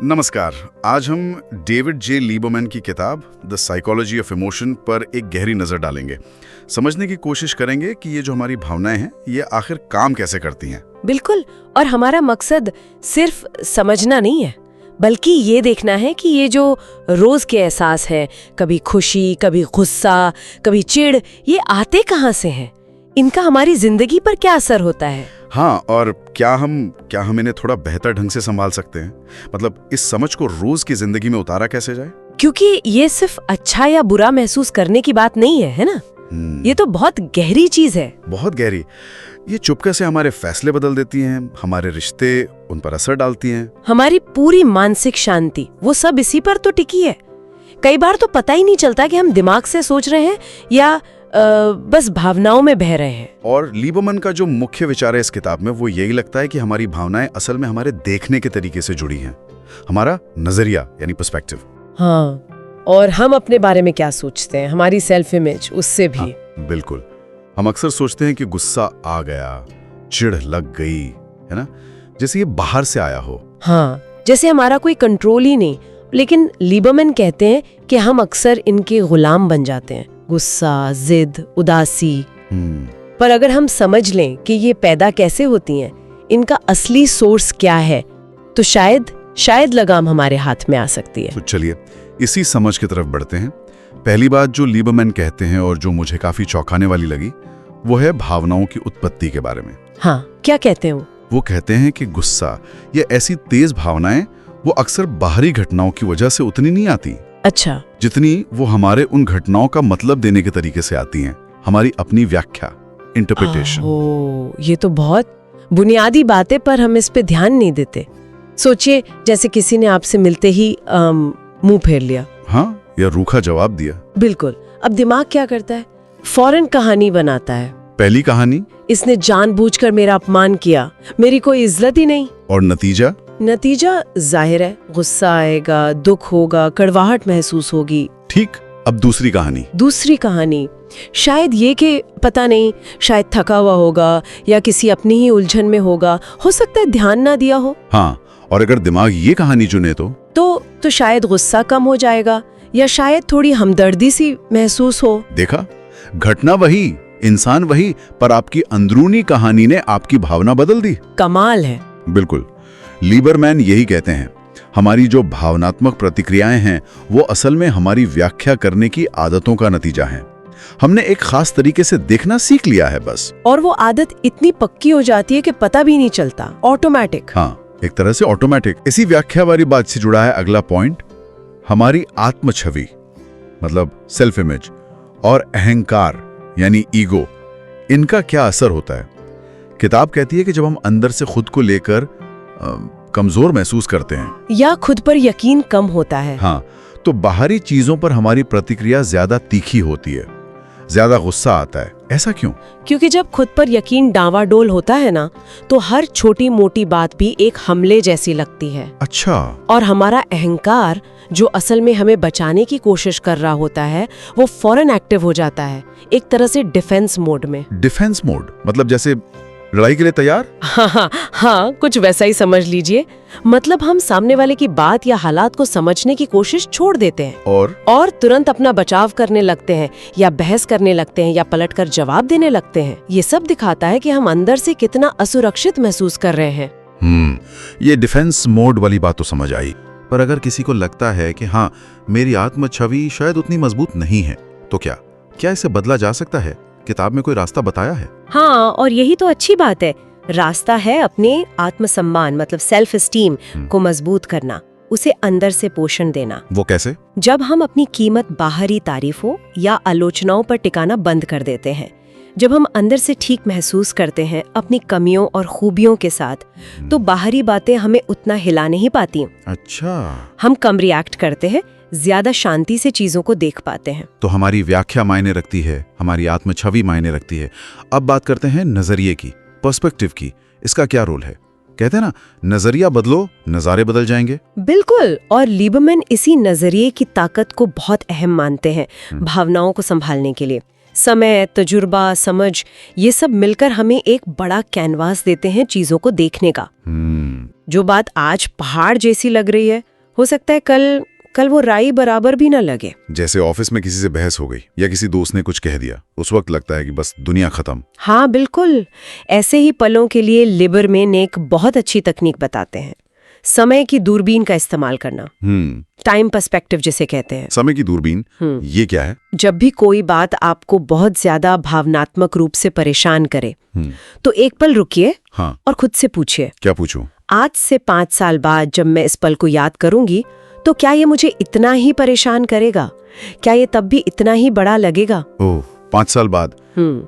नमस्कार। आज हम डेविड जे लीबरमैन की किताब द साइकोलॉजी ऑफ इमोशन पर एक गहरी नज़र डालेंगे। समझने की कोशिश करेंगे कि ये जो हमारी भावनाएं हैं ये आखिर काम कैसे करती हैं। बिल्कुल। और हमारा मकसद सिर्फ समझना नहीं है, बल्कि ये देखना है कि ये जो रोज के एहसास हैं, कभी खुशी, कभी गुस्सा, कभी चिढ़, ये आते कहाँ से हैं, इनका हमारी जिंदगी पर क्या असर होता है। हाँ, और क्या हम इन्हें थोड़ा बेहतर ढंग से संभाल सकते हैं? मतलब इस समझ को रोज की जिंदगी में उतारा कैसे जाए? क्योंकि ये सिर्फ अच्छा या बुरा महसूस करने की बात नहीं है ना? ये तो बहुत गहरी चीज है। बहुत गहरी। ये चुपके से हमारे फैसले बदल देती हैं, हमारे रिश्ते उन पर असर डालती हैं, हमारी पूरी मानसिक शांति, वो सब इसी पर तो टिकी है। कई बार तो पता ही नहीं चलता कि हम दिमाग से सोच रहे हैं या बस भावनाओं में बह रहे हैं। और लीबरमैन का जो मुख्य विचार है इस किताब में वो यही लगता है कि हमारी भावनाएं असल में हमारे देखने के तरीके से जुड़ी हैं, हमारा नजरिया यानी पर्सपेक्टिव। हाँ, और हम अपने बारे में क्या सोचते हैं, हमारी सेल्फ इमेज, उससे भी। हाँ, बिल्कुल। हम अक्सर सोचते हैं कि गुस्सा आ गया, चिढ़ लग गई, है ना, जैसे ये बाहर से आया हो। हाँ, जैसे हमारा कोई कंट्रोल ही नहीं। लेकिन लीबरमैन कहते हैं कि हम अक्सर इनके गुलाम बन जाते हैं, गुस्सा, जिद, उदासी। पर अगर हम समझ लें कि ये पैदा कैसे होती हैं, इनका असली सोर्स क्या है, तो शायद लगाम हमारे हाथ में आ सकती है। तो चलिए इसी समझ की तरफ बढ़ते हैं। पहली बात जो लीबरमैन कहते हैं और जो मुझे काफी चौंकाने वाली लगी, वो है भावनाओं की उत्पत्ति के बारे में। हाँ, क्या कहते हैं वो कहते हैं कि गुस्सा या ऐसी तेज भावनाएं वो अक्सर बाहरी घटनाओं की वजह से उतनी नहीं आती, अच्छा, जितनी वो हमारे उन घटनाओं का मतलब देने के तरीके से आती हैं, हमारी अपनी व्याख्या, इंटरप्रिटेशन। ये तो बहुत बुनियादी बातें, पर हम इस पे ध्यान नहीं देते। सोचिए, जैसे किसी ने आपसे मिलते ही मुंह फेर लिया, हाँ, या रूखा जवाब दिया। बिल्कुल। अब दिमाग क्या करता है? फौरन कहानी बनाता है। पहली कहानी, इसने जानबूझकर मेरा अपमान किया, मेरी कोई इज्जत ही नहीं। और नतीजा जाहिर है, गुस्सा आएगा, दुख होगा, कड़वाहट महसूस होगी। ठीक। अब दूसरी कहानी, शायद ये कि पता नहीं, शायद थका हुआ होगा या किसी अपनी ही उलझन में होगा, हो सकता है ध्यान ना दिया हो। हाँ, और अगर दिमाग ये कहानी चुने तो शायद गुस्सा कम हो जाएगा, या शायद थोड़ी हमदर्दी सी महसूस हो। देखा, घटना वही, इंसान वही, पर आपकी अंदरूनी कहानी ने आपकी भावना बदल दी। कमाल है। बिल्कुल। लीबरमैन यही कहते हैं, हमारी जो भावनात्मक प्रतिक्रियाएं हैं वो असल में हमारी व्याख्या करने की आदतों का नतीजा है। हमने एक खास तरीके से देखना सीख लिया है बस, और वो आदत इतनी पक्की हो जाती है कि पता भी नहीं चलता, ऑटोमेटिक। हाँ, एक तरह से ऑटोमेटिक। इसी व्याख्या वाली बात से जुड़ा है अगला पॉइंट, हमारी आत्म छवि, मतलब सेल्फ इमेज, और अहंकार यानी ईगो, इनका क्या असर होता है। किताब कहती है कि जब हम अंदर से खुद को लेकर कमजोर महसूस करते हैं या खुद पर यकीन कम होता है, हाँ, तो बाहरी चीजों पर हमारी प्रतिक्रिया ज्यादा तीखी होती है, ज्यादा गुस्सा आता है। ऐसा क्यों? क्योंकि जब खुद पर यकीन डावाडोल होता है ना, तो हर छोटी मोटी बात भी एक हमले जैसी लगती है। अच्छा। और हमारा अहंकार, जो असल में हमें बचाने की कोशिश कर रहा होता है, वो फौरन एक्टिव हो जाता है, एक तरह से डिफेंस मोड में। डिफेंस मोड मतलब जैसे लड़ाई के लिए तैयार? हाँ, कुछ वैसा ही समझ लीजिए। मतलब हम सामने वाले की बात या हालात को समझने की कोशिश छोड़ देते हैं और तुरंत अपना बचाव करने लगते हैं, या बहस करने लगते हैं, या पलटकर जवाब देने लगते हैं। ये सब दिखाता है कि हम अंदर से कितना असुरक्षित महसूस कर रहे हैं। ये डिफेंस मोड वाली बात तो समझ आई, पर अगर किसी को लगता है कि हाँ, मेरी आत्म छवि शायद उतनी मजबूत नहीं है, तो क्या इसे बदला जा सकता है? किताब में कोई रास्ता बताया है? हाँ, और यही तो अच्छी बात है। रास्ता है अपने आत्मसम्मान, मतलब सेल्फ एस्टीम को मजबूत करना, उसे अंदर से पोषण देना। वो कैसे? जब हम अपनी कीमत बाहरी तारीफों या आलोचनाओं पर टिकाना बंद कर देते हैं, जब हम अंदर से ठीक महसूस करते हैं अपनी कमियों और खूबियों के साथ, तो बाहरी बातें हमें उतना हिला नहीं पाती। अच्छा। हम कम रिएक्ट करते हैं, ज्यादा शांति से चीजों को देख पाते हैं। तो हमारी व्याख्या मायने रखती है, हमारी आत्म छवि मायने रखती है। अब बात करते हैं नजरिए की, पर्सपेक्टिव की। इसका क्या रोल है? कहते हैं ना, नजरिया बदलो, नजारे बदल जाएंगे। बिल्कुल। और लीबरमैन इसी नजरिए की ताकत को बहुत अहम मानते हैं भावनाओं को संभालने के लिए। समय, तजुर्बा, समझ, ये सब मिलकर हमें एक बड़ा कैनवास देते हैं चीजों को देखने का। जो बात आज पहाड़ जैसी लग रही है, हो सकता है कल वो राई बराबर भी ना लगे। जैसे ऑफिस में किसी से बहस हो गई या किसी दोस्त ने कुछ कह दिया, उस वक्त लगता है कि बस दुनिया खत्म। हाँ बिल्कुल, ऐसे ही पलों के लिए लिबरमैन एक बहुत अच्छी तकनीक बताते हैं, समय की दूरबीन का इस्तेमाल करना। टाइम पर्सपेक्टिव जिसे कहते हैं। समय की दूरबीन, ये क्या है? जब भी कोई बात आपको बहुत ज्यादा भावनात्मक रूप से परेशान करे, तो एक पल रुकिए और खुद से पूछिए, क्या पूछूं? आज से 5 साल बाद जब मैं इस पल को याद करूंगी तो क्या ये मुझे इतना ही परेशान करेगा? क्या ये तब भी इतना ही बड़ा लगेगा? ओह, 5 साल बाद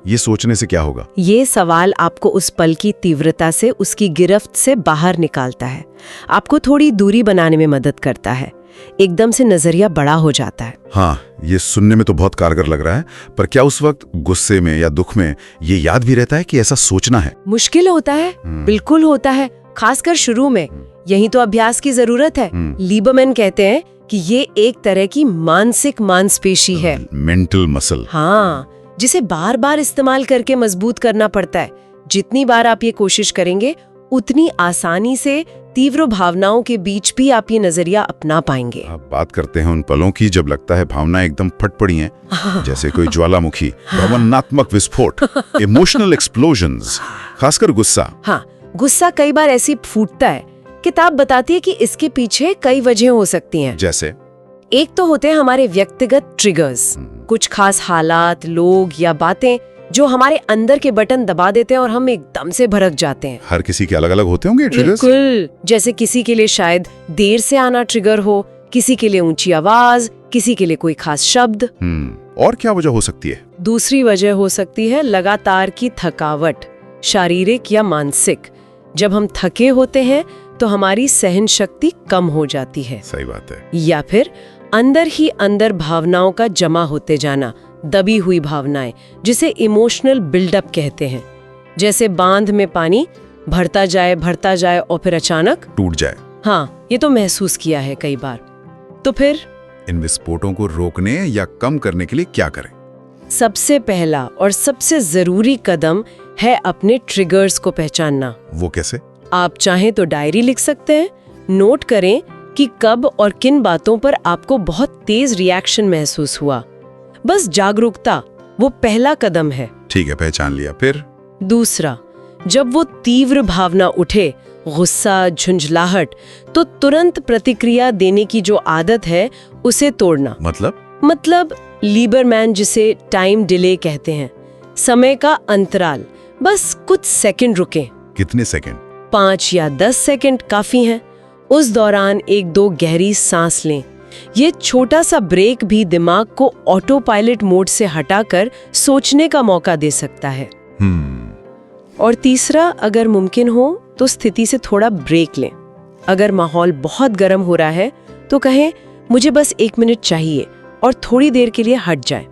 ये सोचने से क्या होगा? ये सवाल आपको उस पल की तीव्रता से, उसकी गिरफ्त से बाहर निकालता है, आपको थोड़ी दूरी बनाने में मदद करता है, एकदम से नजरिया बड़ा हो जाता है। हाँ, ये सुनने में तो बहुत कारगर लग रहा है, पर क्या उस वक्त गुस्से में या दुख में ये याद भी रहता है कि ऐसा सोचना है? मुश्किल होता है, बिल्कुल होता है, खासकर शुरू में। यही तो अभ्यास की जरूरत है। लीबरमैन कहते हैं कि ये एक तरह की मानसिक मांसपेशी है, मेंटल मसल। हाँ, जिसे बार बार इस्तेमाल करके मजबूत करना पड़ता है। जितनी बार आप ये कोशिश करेंगे, उतनी आसानी से तीव्र भावनाओं के बीच भी आप ये नजरिया अपना पाएंगे। आप बात करते हैं उन पलों की जब लगता है भावनाएं एकदम फट पड़ी हैं, जैसे कोई ज्वालामुखी, भावनात्मक विस्फोट, इमोशनल एक्सप्लोजन्स, खासकर गुस्सा। हाँ, गुस्सा कई बार ऐसी फूटता है। किताब बताती है कि इसके पीछे कई वजह हो सकती हैं। जैसे एक तो होते हैं हमारे व्यक्तिगत ट्रिगर्स, कुछ खास हालात, लोग या बातें जो हमारे अंदर के बटन दबा देते हैं और हम एकदम से भड़क जाते हैं। हर किसी के अलग अलग होते होंगे ट्रिगर्स। बिल्कुल, जैसे किसी के लिए शायद देर से आना ट्रिगर हो, किसी के लिए ऊंची आवाज, किसी के लिए कोई खास शब्द। और क्या वजह हो सकती है? दूसरी वजह हो सकती है लगातार की थकावट, शारीरिक या मानसिक। जब हम थके होते हैं तो हमारी सहन शक्ति कम हो जाती है। सही बात है। या फिर अंदर ही अंदर भावनाओं का जमा होते जाना, दबी हुई भावनाएं, जिसे इमोशनल बिल्डअप कहते हैं। जैसे बांध में पानी भरता जाए और फिर अचानक टूट जाए। हाँ, ये तो महसूस किया है कई बार। तो फिर इन विस्फोटों को रोकने या कम करने के लिए क्या करें? सबसे पहला और सबसे जरूरी कदम है अपने ट्रिगर्स को पहचानना। वो कैसे? आप चाहें तो डायरी लिख सकते हैं, नोट करें कि कब और किन बातों पर आपको बहुत तेज रिएक्शन महसूस हुआ। बस जागरूकता वो पहला कदम है। ठीक है, पहचान लिया। फिर दूसरा, जब वो तीव्र भावना उठे, गुस्सा, झुंझलाहट, तो तुरंत प्रतिक्रिया देने की जो आदत है उसे तोड़ना। मतलब लीबरमैन जिसे टाइम डिले कहते हैं, समय का अंतराल। बस कुछ सेकंड रुकें। कितने सेकंड? 5 या 10 सेकंड काफी हैं। उस दौरान 1-2 गहरी सांस लें। ये छोटा सा ब्रेक भी दिमाग को ऑटो पायलट मोड से हटाकर सोचने का मौका दे सकता है। और तीसरा, अगर मुमकिन हो तो स्थिति से थोड़ा ब्रेक लें। अगर माहौल बहुत गर्म हो रहा है तो कहें, मुझे बस 1 मिनट चाहिए, और थोड़ी देर के लिए हट जाएं।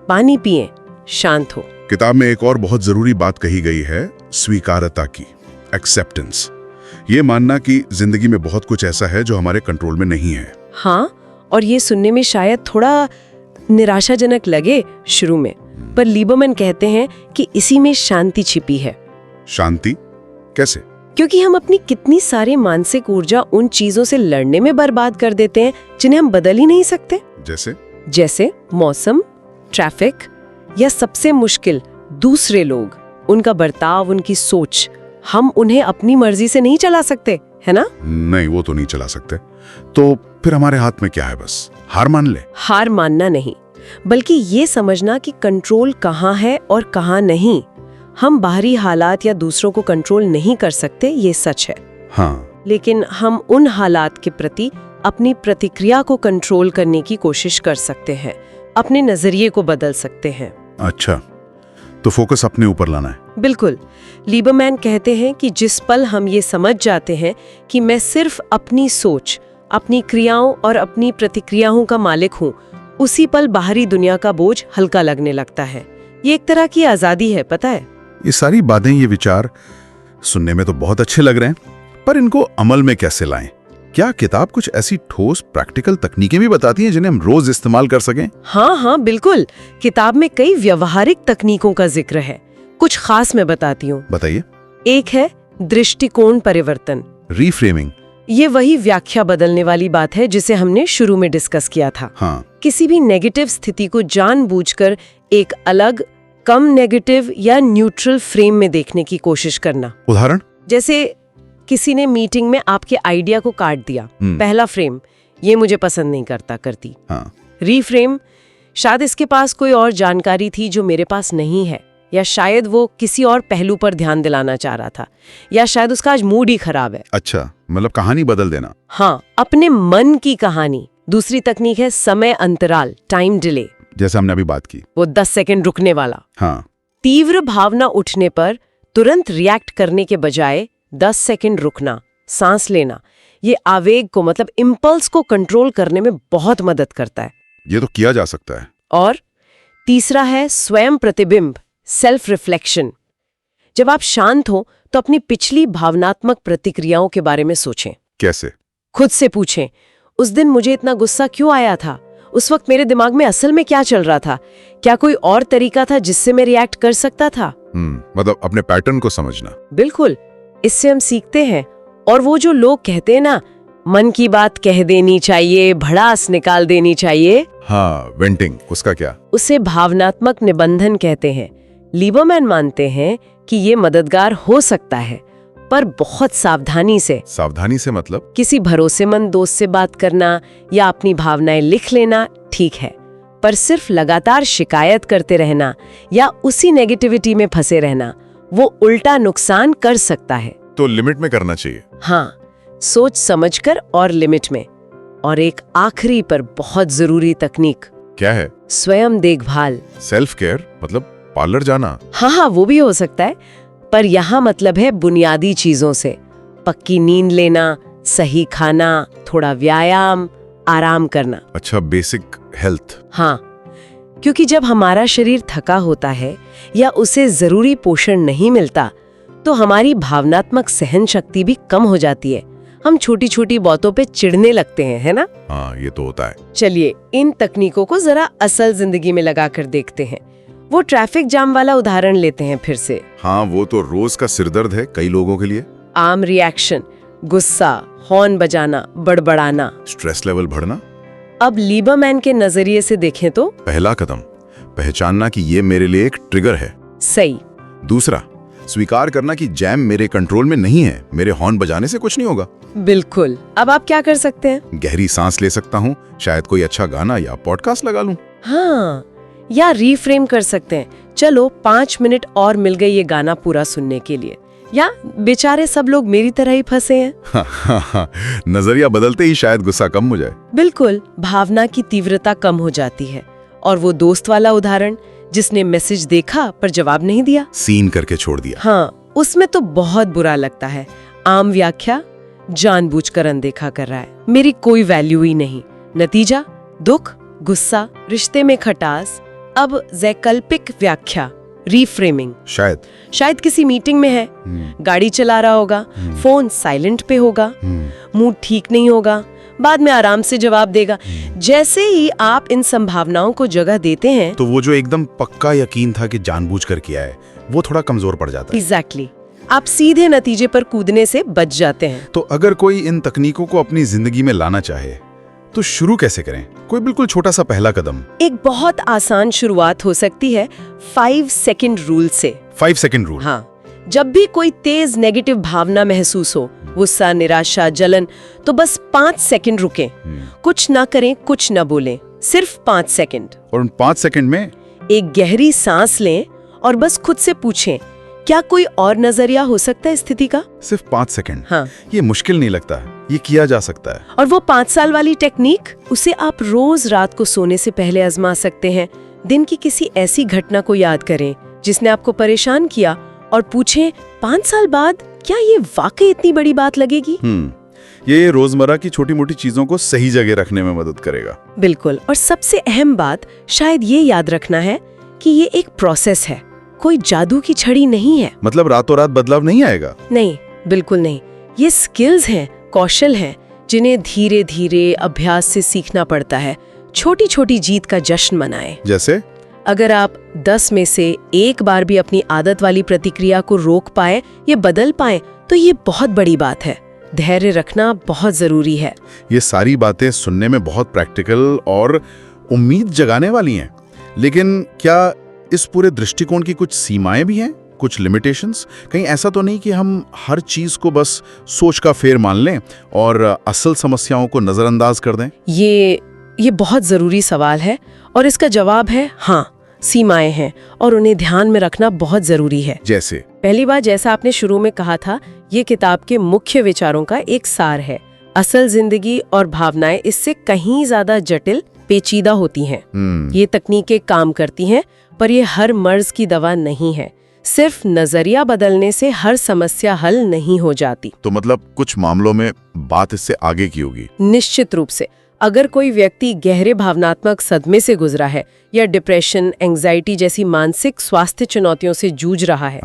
पानी पिएं, शांत हो। किताब में एक और बहुत जरूरी बात कही गई है, स्वीकारता की, एक्सेप्टेंस। ये मानना कि जिंदगी में बहुत कुछ ऐसा है जो हमारे कंट्रोल में नहीं है। हाँ, और ये सुनने में शायद थोड़ा निराशाजनक लगे शुरू में, पर लीबरमैन कहते हैं कि इसी में शांति छिपी है। शांति कैसे? क्योंकि हम अपनी कितनी सारी मानसिक ऊर्जा उन चीजों से लड़ने में बर्बाद कर देते हैं जिन्हें हम बदल ही नहीं सकते। जैसे मौसम, ट्रैफिक, या सबसे मुश्किल दूसरे लोग, उनका बर्ताव, उनकी सोच। हम उन्हें अपनी मर्जी से नहीं चला सकते, है ना? नहीं, वो तो नहीं चला सकते। तो फिर हमारे हाथ में क्या है? बस हार मान ले? हार मानना नहीं, बल्कि ये समझना कि कंट्रोल कहाँ है और कहाँ नहीं। हम बाहरी हालात या दूसरों को कंट्रोल नहीं कर सकते, ये सच है। हाँ, लेकिन हम उन हालात के प्रति अपनी प्रतिक्रिया को कंट्रोल करने की कोशिश कर सकते हैं, अपने नजरिए को बदल सकते हैं। अच्छा, तो फोकस अपने ऊपर लाना है। बिल्कुल। लीबरमैन कहते हैं कि जिस पल हम ये समझ जाते हैं कि मैं सिर्फ अपनी सोच, अपनी क्रियाओं और अपनी प्रतिक्रियाओं का मालिक हूँ, उसी पल बाहरी दुनिया का बोझ हल्का लगने लगता है। ये एक तरह की आजादी है, पता है? ये सारी बातें, ये विचार सुनने में तो बहुत अच्छे लग रहे हैं, पर इनको अमल में कैसे लाएं? क्या किताब कुछ ऐसी ठोस प्रैक्टिकल तकनीकें भी बताती हैं जिन्हें हम रोज इस्तेमाल कर सकें? हाँ, बिल्कुल। किताब में कई व्यवहारिक तकनीकों का जिक्र है। कुछ खास मैं बताती हूँ। बताइए। एक है दृष्टिकोण परिवर्तन। रीफ्रेमिंग, ये वही व्याख्या बदलने वाली बात है जिसे हमने शुरू में डिस्कस किया था। हाँ, किसी भी नेगेटिव स्थिति को जानबूझकर एक अलग, कम नेगेटिव या न्यूट्रल फ्रेम में देखने की कोशिश करना। उदाहरण? जैसे किसी ने मीटिंग में आपके आइडिया को काट दिया। पहला फ्रेम, ये मुझे पसंद नहीं करती। हाँ, रीफ्रेम, शायद इसके पास कोई और जानकारी थी जो मेरे पास नहीं है, या शायद वो किसी और पहलू पर ध्यान दिलाना चाह रहा था, या शायद उसका आज मूड ही खराब है। अच्छा, मतलब कहानी बदल देना। हाँ, अपने मन की कहानी। दूसरी तकनीक है समय अंतराल, टाइम डिले, जैसे हमने अभी बात की। वो 10 सेकंड रुकने वाला। हाँ, तीव्र भावना उठने पर तुरंत रिएक्ट करने के बजाय 10 सेकंड रुकना, सांस लेना, ये आवेग को मतलब इम्पल्स को कंट्रोल करने में बहुत मदद करता है। ये तो किया जा सकता है। और तीसरा है स्वयं प्रतिबिंब, सेल्फ रिफ्लेक्शन। जब आप शांत हो तो अपनी पिछली भावनात्मक प्रतिक्रियाओं के बारे में सोचें। कैसे? खुद से पूछें, उस दिन मुझे इतना गुस्सा क्यों आया था? उस वक्त मेरे दिमाग में असल में क्या चल रहा था? क्या कोई और तरीका था जिससे मैं रिएक्ट कर सकता था? मतलब अपने पैटर्न को समझना। बिल्कुल, इससे हम सीखते हैं। और वो जो लोग कहते हैं ना, मन की बात कह देनी चाहिए, भड़ास निकाल देनी चाहिए। हाँ, वेंटिंग, उसका क्या? उसे भावनात्मक निबंधन कहते हैं। लीबरमैन मानते हैं कि ये मददगार हो सकता है, पर बहुत सावधानी से। सावधानी से मतलब? किसी भरोसेमंद दोस्त से बात करना या अपनी भावनाएं लिख लेना ठीक है, पर सिर्फ लगातार शिकायत करते रहना या उसी नेगेटिविटी में फंसे रहना, वो उल्टा नुकसान कर सकता है। तो लिमिट में करना चाहिए। हाँ, सोच समझकर और लिमिट में। और एक आखिरी पर बहुत जरूरी तकनीक। क्या है? स्वयं देखभाल। सेल्फ केयर मतलब पार्लर जाना? हाँ, वो भी हो सकता है, पर यहाँ मतलब है बुनियादी चीजों से। पक्की नींद लेना, सही खाना, थोड़ा व्यायाम, आराम करना। अच्छा, बेसिक हेल्थ। हाँ, क्योंकि जब हमारा शरीर थका होता है या उसे जरूरी पोषण नहीं मिलता, तो हमारी भावनात्मक सहन शक्ति भी कम हो जाती है। हम छोटी छोटी बातों पे चिढ़ने लगते हैं, है ना? हाँ, ये तो होता है। चलिए इन तकनीकों को जरा असल जिंदगी में लगाकर देखते हैं। वो ट्रैफिक जाम वाला उदाहरण लेते हैं फिर से। हाँ, वो तो रोज का सिरदर्द है कई लोगों के लिए। आम रिएक्शन, गुस्सा, हॉर्न बजाना, बड़बड़ाना, स्ट्रेस लेवल बढ़ना। अब लीबरमैन के नजरिए से देखें तो पहला कदम पहचानना कि ये मेरे लिए एक ट्रिगर है। सही। दूसरा, स्वीकार करना कि जैम मेरे कंट्रोल में नहीं है, मेरे हॉर्न बजाने से कुछ नहीं होगा। बिल्कुल। अब आप क्या कर सकते हैं? गहरी सांस ले सकता हूँ, शायद कोई अच्छा गाना या पॉडकास्ट लगा लूं। हाँ, या रीफ्रेम कर सकते हैं, चलो 5 मिनट और मिल गए ये गाना पूरा सुनने के लिए, या बेचारे सब लोग मेरी तरह ही फंसे हैं। नजरिया बदलते ही शायद गुस्सा कम हो जाए। बिल्कुल, भावना की तीव्रता कम हो जाती है। और वो दोस्त वाला उदाहरण जिसने मैसेज देखा पर जवाब नहीं दिया, सीन करके छोड़ दिया। हाँ, उसमें तो बहुत बुरा लगता है। आम व्याख्या, जानबूझकर अनदेखा कर रहा है, मेरी कोई वैल्यू ही नहीं। नतीजा, दुख, गुस्सा, रिश्ते में खटास। अब वैकल्पिक व्याख्या, रीफ्रेमिंग। शायद किसी मीटिंग में है, गाड़ी चला रहा होगा, फोन साइलेंट पे होगा, मूड ठीक नहीं होगा, बाद में आराम से जवाब देगा। जैसे ही आप इन संभावनाओं को जगह देते हैं, तो वो जो एकदम पक्का यकीन था कि जानबूझकर किया है, वो थोड़ा कमजोर पड़ जाता है। एग्जैक्टली। आप सीधे नतीजे पर कूदने से बच जाते हैं। तो अगर कोई इन तकनीकों को अपनी जिंदगी में लाना चाहे तो शुरू कैसे करें? कोई बिल्कुल छोटा सा पहला कदम। एक बहुत आसान शुरुआत हो सकती है 5 सेकंड रूल से। 5 सेकंड रूल। हाँ, जब भी कोई तेज नेगेटिव भावना महसूस हो, गुस्सा, निराशा, जलन, तो बस 5 सेकंड रुकें। कुछ ना करें, कुछ ना बोलें, सिर्फ 5 सेकंड। और उन 5 सेकंड में एक गहरी सांस लें और बस खुद से पूछें, क्या कोई और नजरिया हो सकता है स्थिति का? सिर्फ 5 सेकंड। हाँ, ये मुश्किल नहीं लगता, ये किया जा सकता है। और वो 5 साल वाली टेक्निक, उसे आप रोज रात को सोने से पहले आजमा सकते हैं। दिन की किसी ऐसी घटना को याद करें जिसने आपको परेशान किया और पूछें, 5 साल बाद क्या ये वाकई इतनी बड़ी बात लगेगी? ये रोजमर्रा की छोटी मोटी चीजों को सही जगह रखने में मदद करेगा। बिल्कुल। और सबसे अहम बात शायद ये याद रखना है कि ये एक प्रोसेस है, कोई जादू की छड़ी नहीं है। मतलब रातों रात बदलाव नहीं आएगा? नहीं, बिल्कुल नहीं। ये स्किल्स हैं, कौशल हैं, जिन्हें धीरे धीरे अभ्यास से सीखना पड़ता है। छोटी छोटी जीत का जश्न मनाएं। जैसे अगर आप 10 में से एक बार भी अपनी आदत वाली प्रतिक्रिया को रोक पाए या बदल पाए, तो ये बहुत बड़ी बात है। धैर्य रखना बहुत जरूरी है। ये सारी बातें सुनने में बहुत प्रैक्टिकल और उम्मीद जगाने वाली हैं, लेकिन क्या इस पूरे दृष्टिकोण की कुछ सीमाएं भी हैं, कुछ लिमिटेशंस? कहीं ऐसा तो नहीं कि हम हर चीज को बस सोच का फेर मान लें और असल समस्याओं को नजरअंदाज कर दें? ये बहुत जरूरी सवाल है और इसका जवाब है हाँ, सीमाएं हैं और उन्हें ध्यान में रखना बहुत जरूरी है। जैसे? पहली बात, जैसा आपने शुरू में कहा था, ये किताब के मुख्य विचारों का एक सार है। असल जिंदगी और भावनाएं इससे कहीं ज्यादा जटिल, पेचीदा होती हैं। ये तकनीकें काम करती हैं, पर ये हर मर्ज की दवा नहीं है। सिर्फ नजरिया बदलने से हर समस्या हल नहीं हो जाती। तो मतलब कुछ मामलों में बात इससे आगे की होगी? निश्चित रूप से। अगर कोई व्यक्ति गहरे भावनात्मक सदमे से गुजरा है या डिप्रेशन, एंजाइटी जैसी मानसिक स्वास्थ्य चुनौतियों से जूझ रहा है,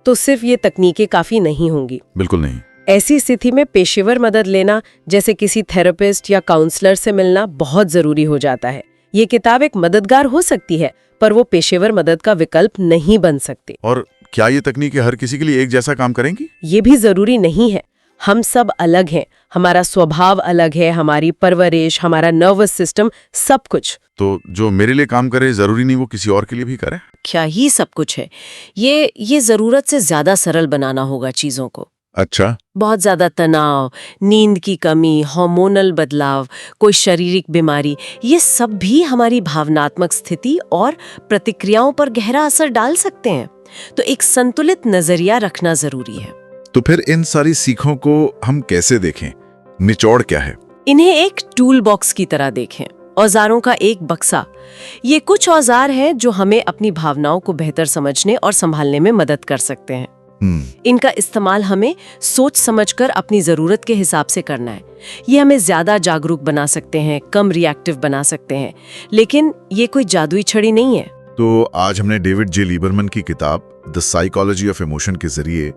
तो सिर्फ ये तकनीकें काफी नहीं होंगी। बिल्कुल नहीं। ऐसी स्थिति में पेशेवर मदद लेना, जैसे किसी थेरेपिस्ट या काउंसलर से मिलना, बहुत जरूरी हो जाता है। ये किताब एक मददगार हो सकती है, पर वो पेशेवर मदद का विकल्प नहीं बन सकती। और क्या ये तकनीकें हर किसी के लिए एक जैसा काम करेंगी? ये भी जरूरी नहीं है। हम सब अलग हैं, हमारा स्वभाव अलग है, हमारी परवरिश, हमारा नर्वस सिस्टम, सब कुछ। तो जो मेरे लिए काम करे जरूरी नहीं वो किसी और के लिए भी करे? क्या ही सब कुछ है। ये जरूरत से ज्यादा सरल बनाना होगा चीजों को। अच्छा। बहुत ज्यादा तनाव, नींद की कमी, हार्मोनल बदलाव, कोई शारीरिक बीमारी, ये सब भी हमारी भावनात्मक स्थिति और प्रतिक्रियाओं पर गहरा असर डाल सकते हैं। तो एक संतुलित नजरिया रखना जरूरी है। तो फिर इन सारी सीखों को हम कैसे देखें? निचोड़ क्या है? इन्हें एक टूल बॉक्स की तरह देखें, औजारों का एक बक्सा। ये कुछ औजार हैं जो हमें अपनी भावनाओं को बेहतर समझने और संभालने में मदद कर सकते हैं। इनका इस्तेमाल हमें सोच समझकर अपनी जरूरत के हिसाब से करना है। ये हमें ज्यादा जागरूक बना सकते हैं, कम रिएक्टिव बना सकते हैं, लेकिन ये कोई जादुई छड़ी नहीं है। तो आज हमने डेविड जे लीबरमैन की किताब द साइकोलॉजी ऑफ इमोशन के जरिए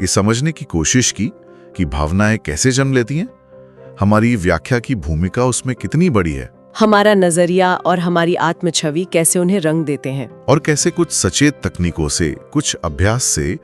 ये समझने की कोशिश की कि भावनाएं कैसे जन्म लेती हैं, हमारी व्याख्या की भूमिका उसमें कितनी बड़ी है, हमारा नजरिया और हमारी आत्म छवि कैसे उन्हें रंग देते हैं, और कैसे कुछ सचेत तकनीकों से, कुछ अभ्यास से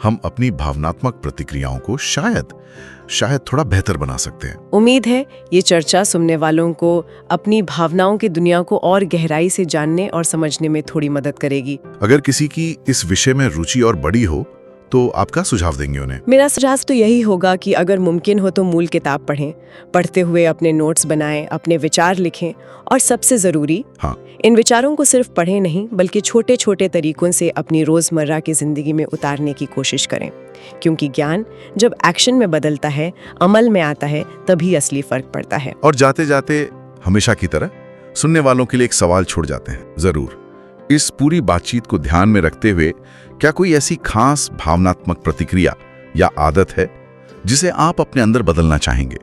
हम अपनी भावनात्मक प्रतिक्रियाओं को शायद थोड़ा बेहतर बना सकते हैं। उम्मीद है ये चर्चा सुनने वालों को अपनी भावनाओं की दुनिया को और गहराई से जानने और समझने में थोड़ी मदद करेगी। अगर किसी की इस विषय में रुचि और बड़ी हो तो आप क्या सुझाव देंगे उन्हें? मेरा सुझाव तो यही होगा कि अगर मुमकिन हो तो मूल किताब पढ़ें, पढ़ते हुए अपने नोट्स बनाएं, अपने विचार लिखें, और सबसे जरूरी, इन विचारों को सिर्फ पढ़ें नहीं बल्कि छोटे छोटे तरीकों से अपनी रोजमर्रा की जिंदगी में उतारने की कोशिश करें, क्योंकि ज्ञान जब एक्शन में बदलता है, अमल में आता है, तभी असली फर्क पड़ता है। और जाते जाते हमेशा की तरह सुनने वालों के लिए एक सवाल छोड़ जाते हैं जरूर। इस पूरी बातचीत को ध्यान में रखते हुए क्या कोई ऐसी खास भावनात्मक प्रतिक्रिया या आदत है जिसे आप अपने अंदर बदलना चाहेंगे?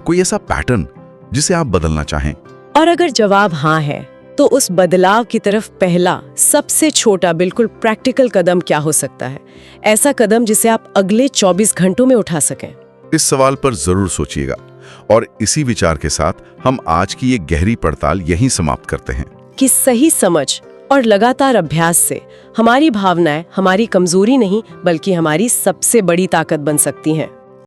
कोई ऐसा पैटर्न जिसे आप बदलना चाहें? और अगर जवाब हाँ है, तो उस बदलाव की तरफ पहला, सबसे छोटा, बिल्कुल प्रैक्टिकल कदम क्या हो सकता है? ऐसा कदम जिसे आप अगले 24 घंटों में उठा सकें। इस सवाल पर जरूर सोचिएगा। और इसी विचार के साथ हम आज की ये गहरी पड़ताल यहीं समाप्त करते हैं कि सही समझ और लगातार अभ्यास से हमारी भावनाएं हमारी कमजोरी नहीं बल्कि हमारी सबसे बड़ी ताकत बन सकती हैं।